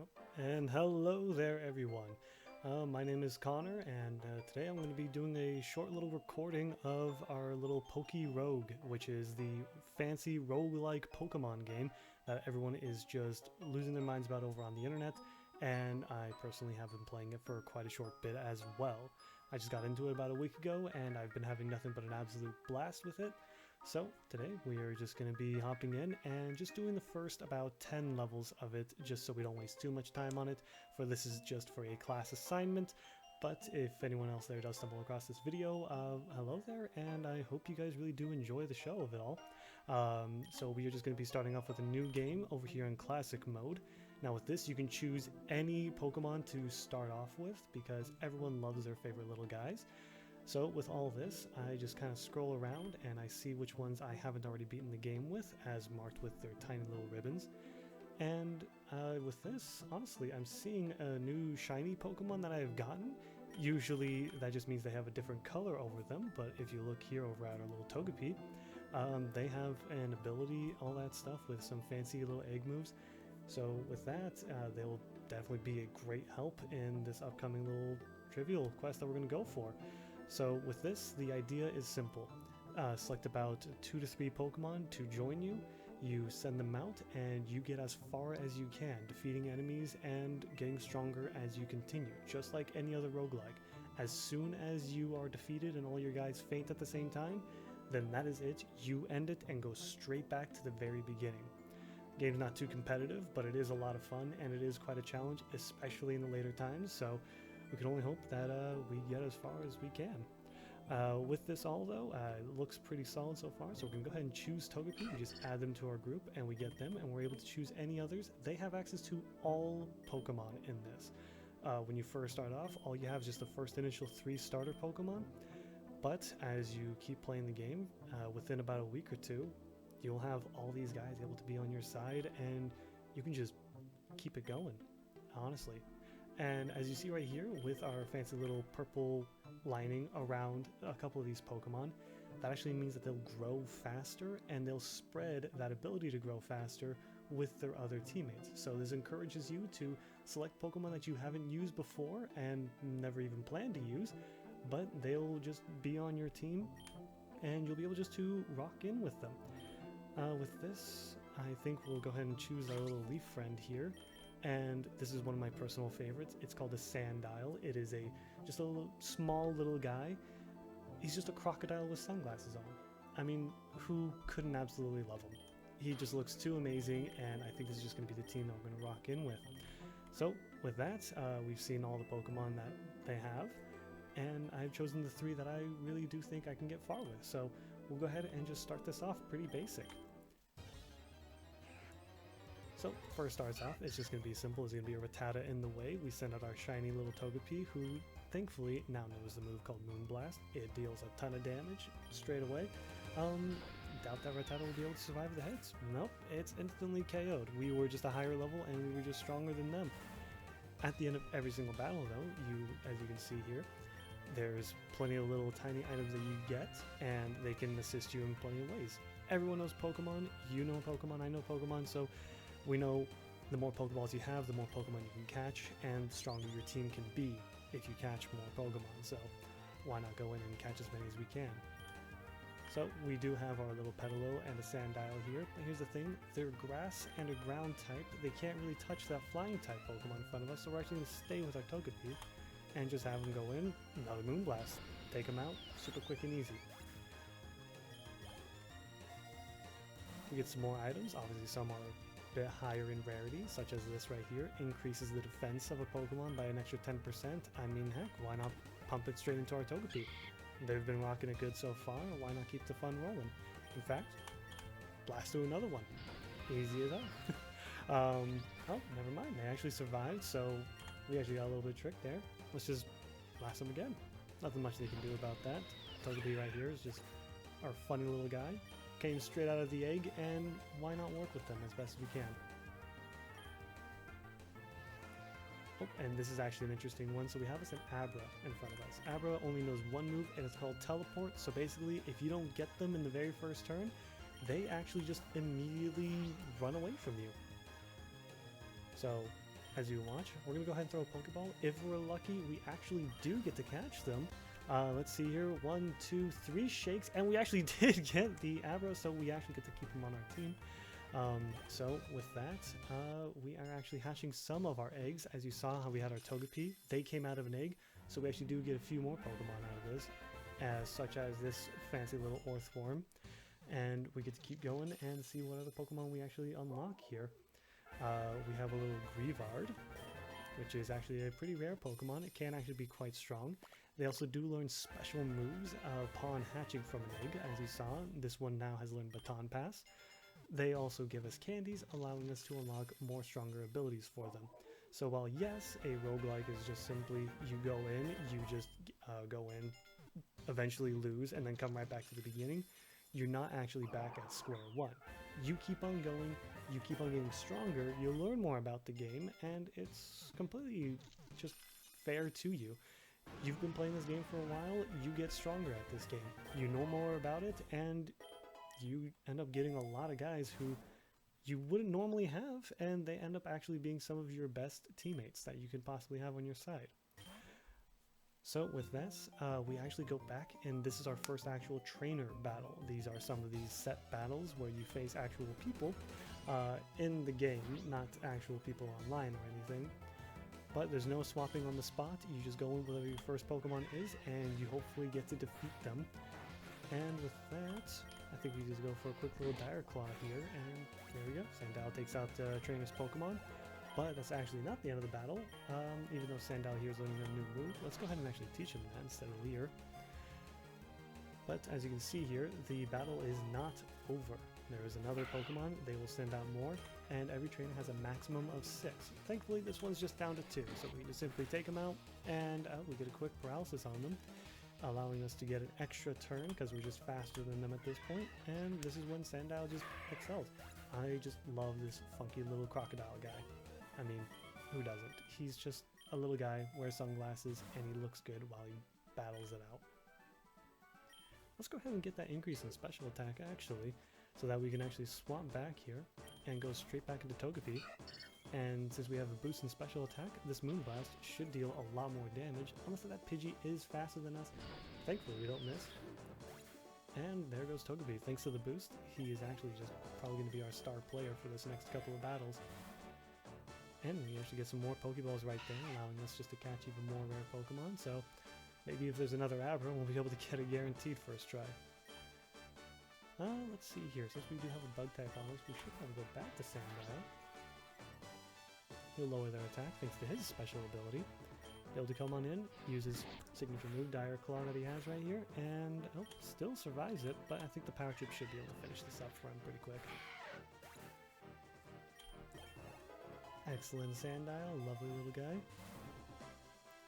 Oh, and hello there, everyone. My name is Connor, and today I'm going to be doing a short little recording of our little Poke Rogue, which is the fancy roguelike Pokemon game that everyone is just losing their minds about over on the internet. And I personally have been playing it for quite a short bit as well. I just got into it about a week ago, and I've been having nothing but an absolute blast with it. So today we are just going to be hopping in and just doing the first about 10 levels of it, just so we don't waste too much time on it, for this is just for a class assignment. But if anyone else there does stumble across this video, hello there, and I hope you guys really do enjoy the show of it all. So we are just going to be starting off with a new game over here in Classic mode. Now with this, you can choose any Pokemon to start off with, because everyone loves their favorite little guys. So with all this, I just kind of scroll around and I see which ones I haven't already beaten the game with, as marked with their tiny little ribbons. And with this, honestly, I'm seeing a new shiny Pokemon that I have gotten. Usually that just means they have a different color over them, but if you look here over at our little Togepi, they have an ability, all that stuff, with some fancy little egg moves. So with that, they'll definitely be a great help in this upcoming little trivial quest that we're going to go for. So with this, the idea is simple. Select about 2 to 3 Pokemon to join you. You send them out, and you get as far as you can, defeating enemies and getting stronger as you continue, just like any other roguelike. As soon as you are defeated and all your guys faint at the same time, then that is it. You end it and go straight back to the very beginning. Game's not too competitive, but it is a lot of fun, and it is quite a challenge, especially in the later times, so we can only hope that we get as far as we can. With this all, though, it looks pretty solid so far, so we can go ahead and choose Togepi. We just add them to our group, and we get them, and we're able to choose any others. They have access to all Pokemon in this. When you first start off, all you have is just the first initial 3 starter Pokemon, but as you keep playing the game, within about a week or two, you'll have all these guys able to be on your side, and you can just keep it going, honestly. And as you see right here, with our fancy little purple lining around a couple of these Pokemon, that actually means that they'll grow faster, and they'll spread that ability to grow faster with their other teammates. So this encourages you to select Pokemon that you haven't used before and never even planned to use, but they'll just be on your team, and you'll be able just to rock in with them. With this, I think we'll go ahead and choose our little leaf friend here. And this is one of my personal favorites. It's called a Sandile. It is just a small little guy. He's just a crocodile with sunglasses on. I mean, who couldn't absolutely love him? He just looks too amazing, and I think this is just going to be the team that we're going to rock in with. So with that, we've seen all the Pokemon that they have, and I've chosen the 3 that I really do think I can get far with. So we'll go ahead and just start this off pretty basic. So first starts off, it's just going to be simple. It's going to be a Rattata in the way. We send out our shiny little Togepi, who thankfully now knows the move called Moonblast. It deals a ton of damage straight away. Doubt that Rattata will be able to survive the hits. Nope, it's instantly KO'd. We were just a higher level, and we were just stronger than them. At the end of every single battle, though, as you can see here, there's plenty of little tiny items that you get, and they can assist you in plenty of ways. Everyone knows Pokemon. You know Pokemon. I know Pokemon. So we know the more Pokeballs you have, the more Pokemon you can catch, and the stronger your team can be if you catch more Pokemon. So why not go in and catch as many as we can? So we do have our little Petalil and a Sandile here, but here's the thing, they're grass and a ground type. They can't really touch that flying type Pokemon in front of us, so we're actually going to stay with our Togepi and just have them go in, another Moonblast. Take them out, super quick and easy. We get some more items, obviously some are bit higher in rarity, such as this right here, increases the defense of a Pokemon by an extra 10%. I mean, heck, why not pump it straight into our Togepi? They've been rocking it good so far, why not keep the fun rolling? In fact, blast through another one. Easy as that. Oh, never mind, they actually survived, so we actually got a little bit of trick there. Let's just blast them again. Nothing much they can do about that. Togepi right here is just our funny little guy. Came straight out of the egg, and why not work with them as best as we can? Oh, and this is actually an interesting one. So we have us an Abra in front of us. Abra only knows one move, and it's called Teleport. So basically, if you don't get them in the very first turn, they actually just immediately run away from you. So as you watch. We're going to go ahead and throw a Pokeball. If we're lucky, we actually do get to catch them. Let's see here. 1, 2, 3 shakes. And we actually did get the Abra, so we actually get to keep him on our team. So with that, we are actually hatching some of our eggs. As you saw how we had our Togepi, they came out of an egg. So we actually do get a few more Pokemon out of this, such as this fancy little Orthworm. And we get to keep going and see what other Pokemon we actually unlock here. We have a little Greavard, which is actually a pretty rare Pokemon. It can actually be quite strong. They also do learn special moves upon hatching from an egg, as you saw. This one now has learned Baton Pass. They also give us candies, allowing us to unlock more stronger abilities for them. So while yes, a roguelike is just simply you go in, you just go in, eventually lose, and then come right back to the beginning, you're not actually back at square one. You keep on going, you keep on getting stronger, you learn more about the game, and it's completely just fair to you. You've been playing this game for a while, you get stronger at this game. You know more about it, and you end up getting a lot of guys who you wouldn't normally have, and they end up actually being some of your best teammates that you could possibly have on your side. So with this, we actually go back, and this is our first actual trainer battle. These are some of these set battles where you face actual people in the game, not actual people online or anything. But there's no swapping on the spot. You just go in with whatever your first Pokemon is, and you hopefully get to defeat them. And with that, I think we just go for a quick little Dire Claw here, and there we go. Sandile takes out Trainer's Pokemon, but that's actually not the end of the battle, even though Sandile here is learning a new move. Let's go ahead and actually teach him that instead of Leer. But as you can see here, the battle is not over. There is another Pokemon, they will send out more, and every trainer has a maximum of 6. Thankfully, this one's just down to 2, so we just simply take them out, and we get a quick paralysis on them, allowing us to get an extra turn because we're just faster than them at this point, and this is when Sandile just excels. I just love this funky little crocodile guy. I mean, who doesn't? He's just a little guy, wears sunglasses, and he looks good while he battles it out. Let's go ahead and get that increase in special attack actually, so that we can actually swap back here and go straight back into Togepi. And since we have a boost in special attack, this Moonblast should deal a lot more damage. Honestly, that Pidgey is faster than us. Thankfully, we don't miss. And there goes Togepi. Thanks to the boost, he is actually just probably going to be our star player for this next couple of battles. And we actually get some more Pokeballs right there, allowing us just to catch even more rare Pokemon. So maybe if there's another Abra, we'll be able to get a guaranteed first try. Let's see here. Since we do have a bug type on us, we should probably go back to Sandile. He'll lower their attack thanks to his special ability. Be able to come on in, use his signature move, Dire Claw, that he has right here, and still survives it, but I think the Power Chip should be able to finish this up for him pretty quick. Excellent Sandile, lovely little guy.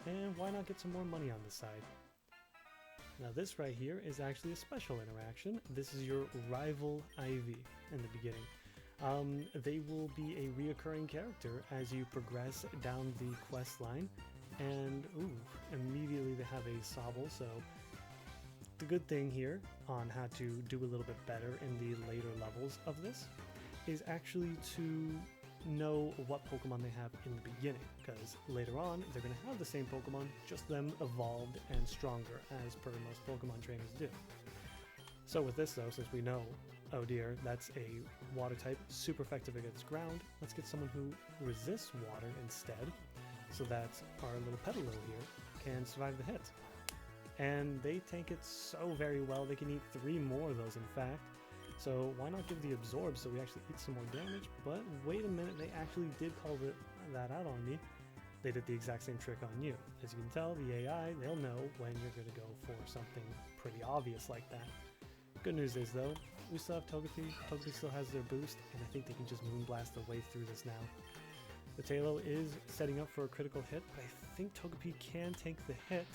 And why not get some more money on the side? Now this right here is actually a special interaction. This is your rival Ivy in the beginning. They will be a reoccurring character as you progress down the quest line, and immediately they have a Sobble, so the good thing here on how to do a little bit better in the later levels of this is actually to know what Pokemon they have in the beginning, because later on they're going to have the same Pokemon, just them evolved and stronger, as per most Pokemon trainers do. So with this though, since we know, oh dear, that's a water type, super effective against ground, let's get someone who resists water instead, so that our little Petalil here can survive the hit. And they tank it so very well, they can eat 3 more of those in fact. So why not give the Absorb so we actually eat some more damage? But wait a minute, they actually did call that out on me. They did the exact same trick on you. As you can tell, the AI, they'll know when you're going to go for something pretty obvious like that. Good news is though, we still have Togepi. Togepi still has their boost, and I think they can just Moonblast their way through this now. The Tailo is setting up for a critical hit, but I think Togepi can take the hit.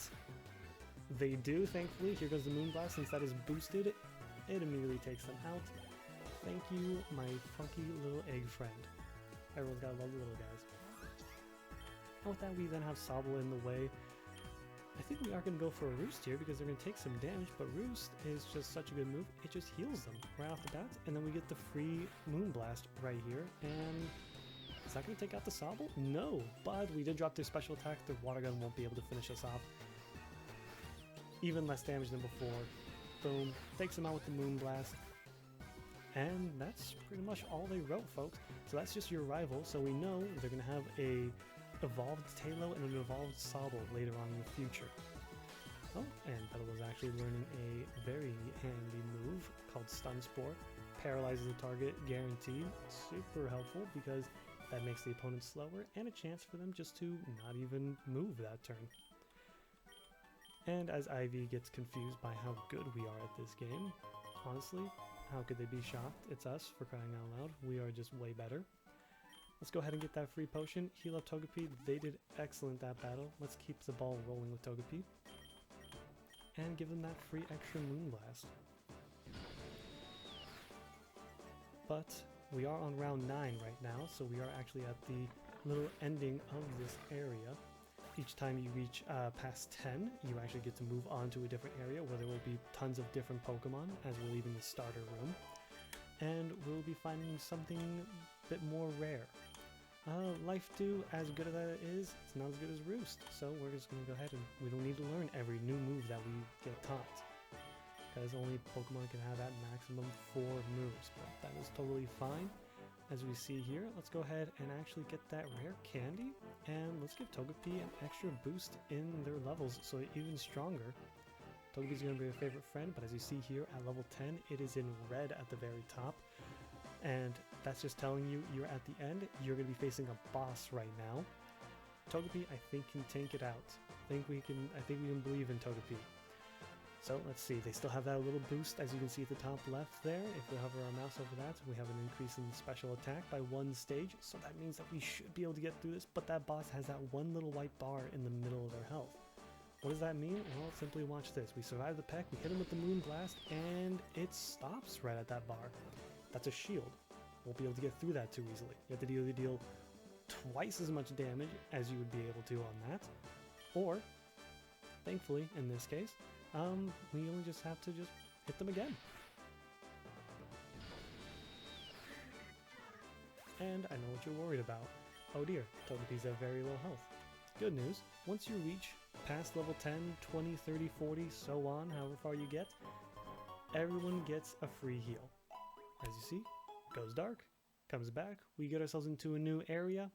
They do, thankfully. Here goes the Moonblast. Since that is boosted, it immediately takes them out. Thank you, my funky little egg friend. Everyone's got to love the little guys. And with that, we then have Sobble in the way. I think we are going to go for a Roost here because they're going to take some damage, but Roost is just such a good move. It just heals them right off the bat, and then we get the free Moonblast right here, and Is that going to take out the Sobble? No, but we did drop their special attack. Their water gun won't be able to finish us off. Even less damage than before. Boom. Takes them out with the Moonblast. And that's pretty much all they wrote, folks. So that's just your rival. So we know they're going to have a evolved Taillow and an evolved Sobble later on in the future. Oh, and Petal is actually learning a very handy move called Stun Spore. Paralyzes the target, guaranteed. Super helpful because that makes the opponent slower and a chance for them just to not even move that turn. And as Ivy gets confused by how good we are at this game, honestly, how could they be shocked? It's us, for crying out loud. We are just way better. Let's go ahead and get that free potion. Heal up Togepi. They did excellent that battle. Let's keep the ball rolling with Togepi. And give them that free extra Moonblast. But we are on round 9 right now, so we are actually at the little ending of this area. Each time you reach past 10, you actually get to move on to a different area where there will be tons of different Pokemon as we're leaving the starter room. And we'll be finding something a bit more rare. Life Dew, as good as that is, it's not as good as Roost. So we're just going to go ahead and we don't need to learn every new move that we get taught. Because only Pokemon can have that maximum 4 moves, but that is totally fine. As we see here, let's go ahead and actually get that rare candy, and let's give Togepi an extra boost in their levels so even stronger. Togepi's going to be a favorite friend, but as you see here at level 10, it is in red at the very top. And that's just telling you you're at the end. You're going to be facing a boss right now. Togepi, I think, can tank it out. I think we can believe in Togepi. So let's see, they still have that little boost as you can see at the top left there. If we hover our mouse over that, we have an increase in special attack by 1 stage. So that means that we should be able to get through this, but that boss has that one little white bar in the middle of their health. What does that mean? Well, simply watch this. We survive the peck, we hit him with the Moonblast, and it stops right at that bar. That's a shield. Won't be able to get through that too easily. You have to either deal twice as much damage as you would be able to on that, or, thankfully, in this case, we only just have to just hit them again. And I know what you're worried about. Oh dear, Togepi's have very low health. Good news, once you reach past level 10, 20, 30, 40, so on, however far you get, everyone gets a free heal. As you see, goes dark, comes back, we get ourselves into a new area,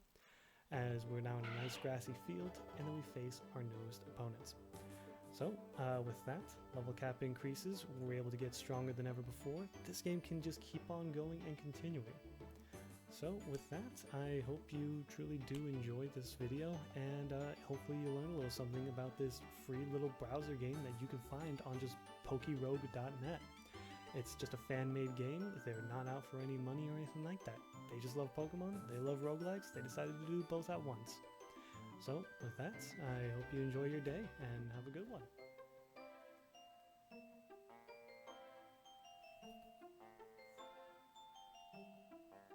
as we're now in a nice grassy field, and then we face our newest opponents. So, with that, level cap increases, we're able to get stronger than ever before. This game can just keep on going and continuing. So, with that, I hope you truly do enjoy this video, and hopefully you learn a little something about this free little browser game that you can find on just PokeRogue.net. It's just a fan-made game. They're not out for any money or anything like that. They just love Pokemon, they love roguelikes, they decided to do both at once. So, with that, I hope you enjoy your day, and have a good one.